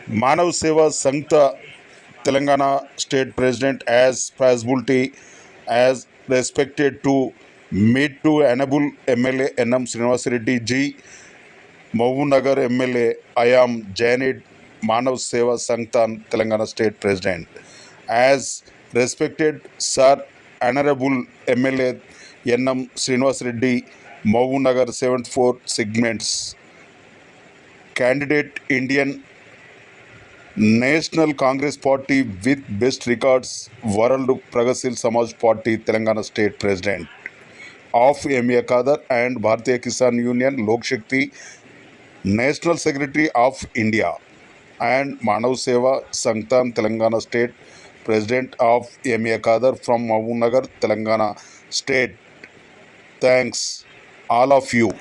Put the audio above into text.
Manav Seva Sangta Telangana State President has possibility as respected to meet to enable MLA NM Srinivas Reddy G, Mahbubnagar MLA I am Janet Manav Seva Sangtan Telangana State President. As respected Sir Honorable MLA NM Srinivas Reddy, Mahbubnagar 74 segments. Candidate Indian National Congress Party with best records, World Pragasil Samaj Party, Telangana State President of M.A. Kadar and Bharatiya Kisan Union Lok Shakti, National Secretary of India and Manav Seva Sangtan, Telangana State President of M.A. Kadar from Mahbubnagar, Telangana State. Thanks, all of you.